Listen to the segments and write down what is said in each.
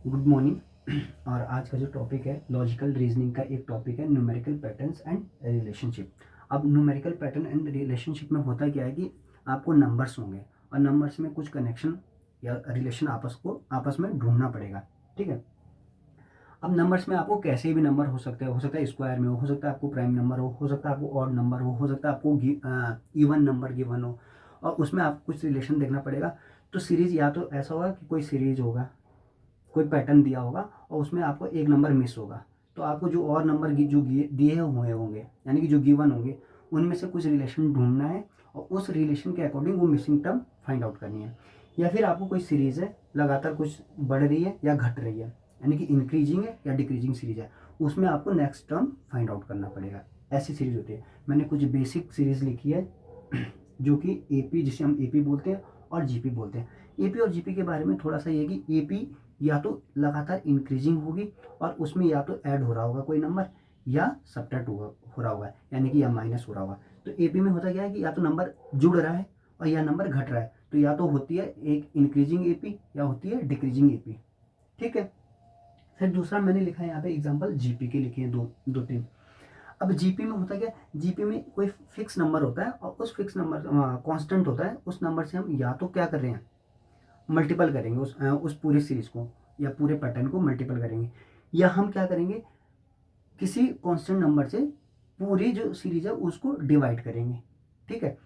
Good morning. और आज का जो टॉपिक है लॉजिकल रीजनिंग का एक टॉपिक है न्यूमेरिकल पैटर्न्स एंड रिलेशनशिप। अब न्यूमेरिकल पैटर्न एंड रिलेशनशिप में होता क्या है कि आपको नंबर्स होंगे और नंबर्स में कुछ कनेक्शन या रिलेशन आपस में ढूंढना पड़ेगा। ठीक है। अब नंबर्स में आपको कैसे भी नंबर हो सकता है स्क्वायर में हो सकता है आपको प्राइम नंबर हो सकता है आपको ऑड नंबर हो सकता है आपको इवन नंबर गिवन हो, और उसमें आपको कुछ रिलेशन देखना पड़ेगा। तो सीरीज या तो ऐसा होगा कि कोई सीरीज होगा, कोई पैटर्न दिया होगा और उसमें आपको एक नंबर मिस होगा, तो आपको जो और नंबर जो दिए हुए होंगे यानी कि जो गिवन होंगे उनमें से कुछ रिलेशन ढूंढना है और उस रिलेशन के अकॉर्डिंग वो मिसिंग टर्म फाइंड आउट करनी है। या फिर आपको कोई सीरीज़ है लगातार कुछ बढ़ रही है या घट रही है यानी कि इंक्रीजिंग है या डिक्रीजिंग सीरीज है, उसमें आपको नेक्स्ट टर्म फाइंड आउट करना पड़ेगा। ऐसी सीरीज होती है। मैंने कुछ बेसिक सीरीज लिखी है जो कि एपी, जिसे हम एपी बोलते हैं और जीपी बोलते हैं। एपी और जीपी के बारे में थोड़ा सा ये कि एपी या तो लगातार इंक्रीजिंग होगी और उसमें या तो ऐड हो रहा होगा कोई नंबर या सब्ट्रैक्ट हो रहा होगा यानी कि या माइनस हो रहा होगा। तो एपी में होता क्या है कि या तो नंबर जुड़ रहा है और या नंबर घट रहा है, तो या तो होती है एक इंक्रीजिंग एपी या होती है डिक्रीजिंग एपी। ठीक है। फिर दूसरा मैंने लिखा है यहाँ पे एग्जांपल जीपी के लिखे हैं दो तीन। अब जीपी में होता क्या है, जीपी में कोई फिक्स नंबर होता है और उस फिक्स नंबर कांस्टेंट होता है, उस नंबर से हम या तो क्या कर रहे हैं मल्टीपल करेंगे उस पूरी सीरीज को या पूरे पैटर्न को मल्टीपल करेंगे, या हम क्या करेंगे किसी कांस्टेंट नंबर से पूरी जो सीरीज है उसको डिवाइड करेंगे। ठीक है।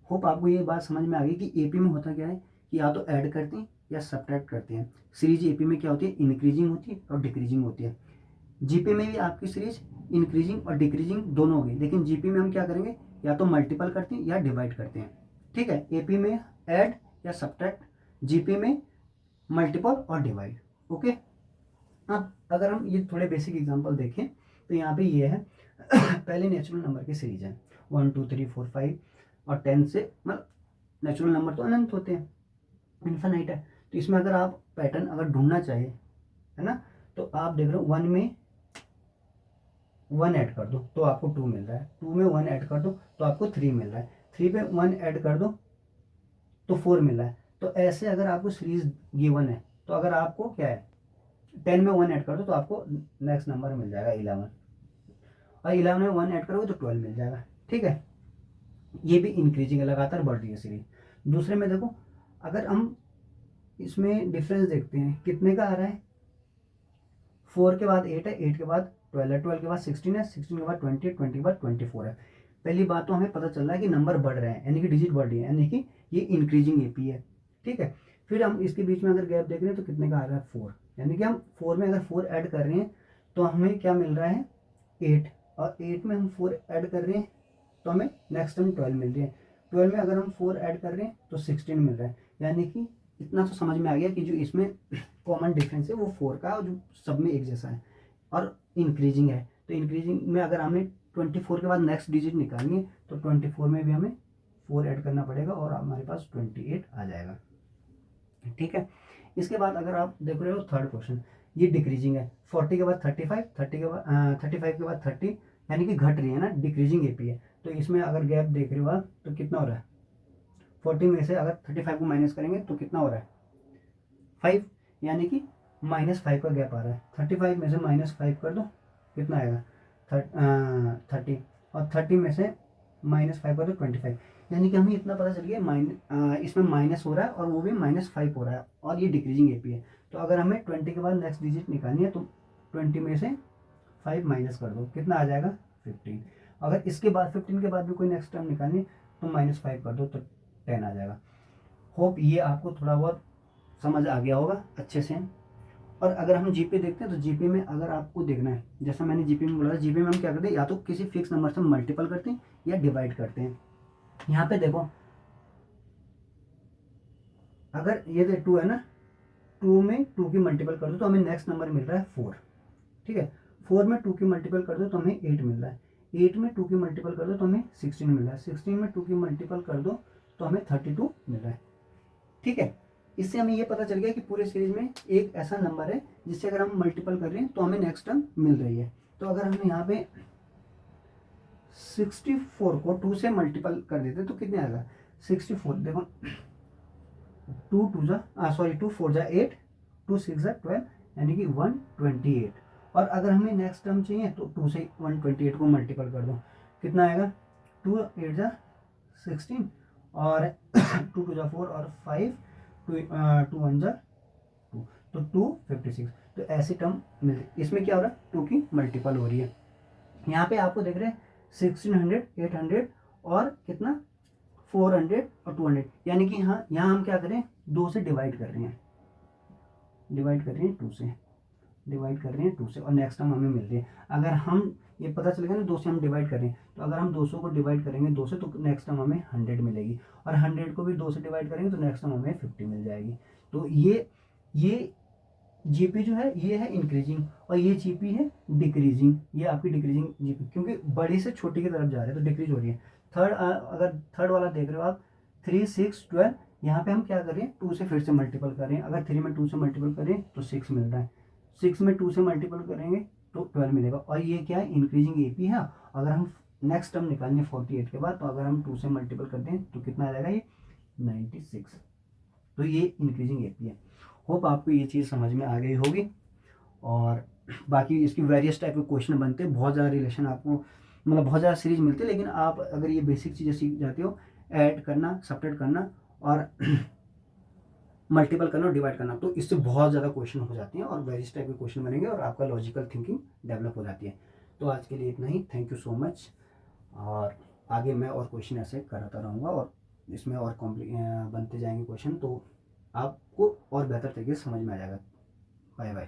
होप आपको ये बात समझ में आ गई कि एपी में होता क्या है कि या तो ऐड करते हैं या सब्ट्रैक्ट करते हैं। सीरीज एपी में क्या होती है, इंक्रीजिंग होती है और डिक्रीजिंग होती है। जीपी में भी आपकी सीरीज इंक्रीजिंग और डिक्रीजिंग दोनों होगी, लेकिन जीपी में हम क्या करेंगे या तो मल्टीपल करते हैं या डिवाइड करते हैं। ठीक है। एपी में ऐड या सब्ट्रैक्ट, जीपी में मल्टीपल और डिवाइड। ओके। अब अगर हम ये थोड़े बेसिक एग्जांपल देखें तो यहाँ पे ये है पहले नेचुरल नंबर की सीरीज है 1 2 3 4 5 और 10 से, मतलब नेचुरल नंबर तो अनंत होते हैं, इन्फिनाइट है। तो इसमें अगर आप पैटर्न अगर ढूंढना चाहे, है ना, तो आप देख रहे हो 1 में 1 ऐड कर दो तो आपको 2 मिल रहा है, 2 में 1 ऐड कर दो तो आपको 3 मिल रहा है, 3 पे 1 ऐड कर दो तो 4 मिल रहा है। तो ऐसे अगर आपको सीरीज गिवन है तो अगर आपको क्या है 10 में 1 ऐड कर दो तो आपको नेक्स्ट नंबर मिल जाएगा 11, और 11 में 1 ऐड करोगे तो 12 मिल जाएगा। ठीक है। ये भी इंक्रीजिंग है, लगातार बढ़ रही है सीरीज। दूसरे में देखो, अगर हम इसमें डिफरेंस देखते हैं कितने का आ रहा है, 4 के बाद 8 है, 8 के बाद 12 है, 12 के बाद 16 है, 16 के बाद 20 है, 20 के बाद 24 है। पहली बात तो हमें पता चल रहा है कि नंबर बढ़ रहे हैं यानी कि डिजिट बढ़ रही है यानी कि ये इंक्रीजिंग एपी है। ठीक है। फिर हम इसके बीच में अगर गैप देख रहे हैं तो कितने का आ रहा है 4, यानी कि हम 4 में अगर 4 ऐड कर रहे हैं तो हमें क्या मिल रहा है 8, और 8 में हम 4 ऐड कर रहे हैं तो हमें नेक्स्ट टाइम 12 मिल रही है, 12 में अगर हम 4 ऐड कर रहे हैं तो 16 मिल रहा है। यानी कि इतना तो समझ में आ गया कि जो इसमें कॉमन डिफरेंस है वो 4 का, और जो सब में एक जैसा है और इंक्रीजिंग है। तो इंक्रीजिंग में अगर हमें 24 के बाद नेक्स्ट डिजिट निकालनी है तो 24 में भी हमें 4 ऐड करना पड़ेगा और हमारे पास 28 आ जाएगा। ठीक है। इसके बाद अगर आप देख रहे हो थर्ड क्वेश्चन, ये डिक्रीजिंग है, 40 के बाद 35, 30 के बाद 35 के बाद 30, यानी कि घट रही है ना, डिक्रीजिंग एपी है। तो इसमें अगर गैप देख रहे हो आप तो कितना हो रहा है, 40 में से अगर 35 को माइनस करेंगे तो कितना हो रहा है 5, यानी कि -5 का गैप आ रहा है। 35 में से -5 कर दो कितना आएगा 30, और 30 में से -5 कर दो 25, यानी कि हमें इतना पता चल गया इसमें माइनस हो रहा है और वो भी -5 हो रहा है और ये डिक्रीजिंग एपी है। तो अगर हमें 20 के बाद नेक्स्ट डिजिट निकालनी है तो 20 में से 5 माइनस कर दो कितना आ जाएगा 15। अगर इसके बाद 15 के बाद भी कोई नेक्स्ट टर्म निकालनी है तो -5 कर दो तो 10 आ जाएगा। होप ये आपको थोड़ा बहुत समझ आ गया होगा अच्छे से। और अगर हम जीपी देखते हैं तो जीपी में अगर आपको देखना है, जैसा मैंने जीपी में बोला था, जीपी में हम क्या करते हैं या तो किसी फिक्स नंबर से मल्टीपल करते हैं या डिवाइड करते हैं। यहाँ पे देखो, अगर ये 2 है ना, 2 में 2 की मल्टीपल कर दो तो हमें नेक्स्ट नंबर मिल रहा है 4। ठीक है। 4 में 2 की मल्टीपल कर दो तो हमें 8 मिल रहा है, 8 में 2 की मल्टीपल कर दो तो हमें 16 मिल रहा है, 16 में 2 की मल्टीपल कर दो तो हमें 32 मिल रहा है। ठीक है। इससे हमें ये पता चल गया कि पूरे सीरीज में एक ऐसा नंबर है जिससे अगर हम मल्टीपल कर रहे हैं तो हमें नेक्स्ट टर्म मिल रही है। तो अगर हम यहाँ पे 64 को 2 से मल्टीपल कर देते तो कितने आएगा 64, देखो 2 4 जा 8, 2 6 जा 12, यानी कि 128। और अगर हमें नेक्स्ट टर्म चाहिए तो 2 से 128 को मल्टीपल कर दो, कितना आएगा 2 8 जा 16 और 2 2 जा 4 और 5 2 1 जा 2, तो 256। तो ऐसी टर्म मिलती, इसमें क्या हो रहा है 2 की मल्टीपल हो रही है। यहाँ पे आपको देख रहे हैं 1600 800 और कितना 400 और 200, यानी कि हाँ यहाँ हम क्या करें 2 से डिवाइड कर रहे हैं, डिवाइड कर रहे हैं 2 से, डिवाइड कर रहे हैं 2 से, और नेक्स्ट टाइम हमें मिल रही है। अगर हम ये पता चलेगा ना 2 से हम डिवाइड कर रहे हैं, तो अगर हम 200 को डिवाइड करेंगे 2 से तो नेक्स्ट टाइम हमें 100 मिलेगी, और 100 को भी 2 से डिवाइड करेंगे तो नेक्स्ट टाइम हमें 50 मिल जाएगी। तो ये जीपी जो है ये है इंक्रीजिंग और ये जीपी है डिक्रीजिंग, ये आपकी डिक्रीजिंग जीपी, क्योंकि बड़ी से छोटी की तरफ जा रहे हैं तो डिक्रीज हो रही है। थर्ड अगर थर्ड वाला देख रहे हो आप 3 6 12, यहाँ पे हम क्या कर रहे हैं 2 से फिर से मल्टीपल कर रहे हैं। अगर 3 में 2 से मल्टीपल करें तो 6 मिल रहा है, 6 में 2 से मल्टीपल करेंगे तो 12 मिलेगा, और ये क्या है इंक्रीजिंग एपी है। अगर हम नेक्स्ट टर्म निकालेंगे 48 के बाद, तो अगर हम 2 से मल्टीपल करते हैं तो कितना आ जाएगा ये 96। तो ये इंक्रीजिंग एपी है। होप आपको ये चीज़ समझ में आ गई होगी। और बाकी इसकी वेरियस टाइप के क्वेश्चन बनते हैं, बहुत ज़्यादा रिलेशन आपको मतलब बहुत ज़्यादा सीरीज मिलती है, लेकिन आप अगर ये बेसिक चीज़ें सीख जाते हो, ऐड करना सब्ट्रैक्ट करना और मल्टीपल करना और डिवाइड करना, तो इससे बहुत ज़्यादा क्वेश्चन हो जाते हैं और वेरियस टाइप के क्वेश्चन बनेंगे और आपका लॉजिकल थिंकिंग डेवलप हो जाती है। तो आज के लिए इतना ही, थैंक यू सो मच। और आगे मैं और क्वेश्चन ऐसे कराता रहूँगा और इसमें और बनते जाएंगे क्वेश्चन, तो आपको और बेहतर तरीके से समझ में आ जाएगा। Bye bye.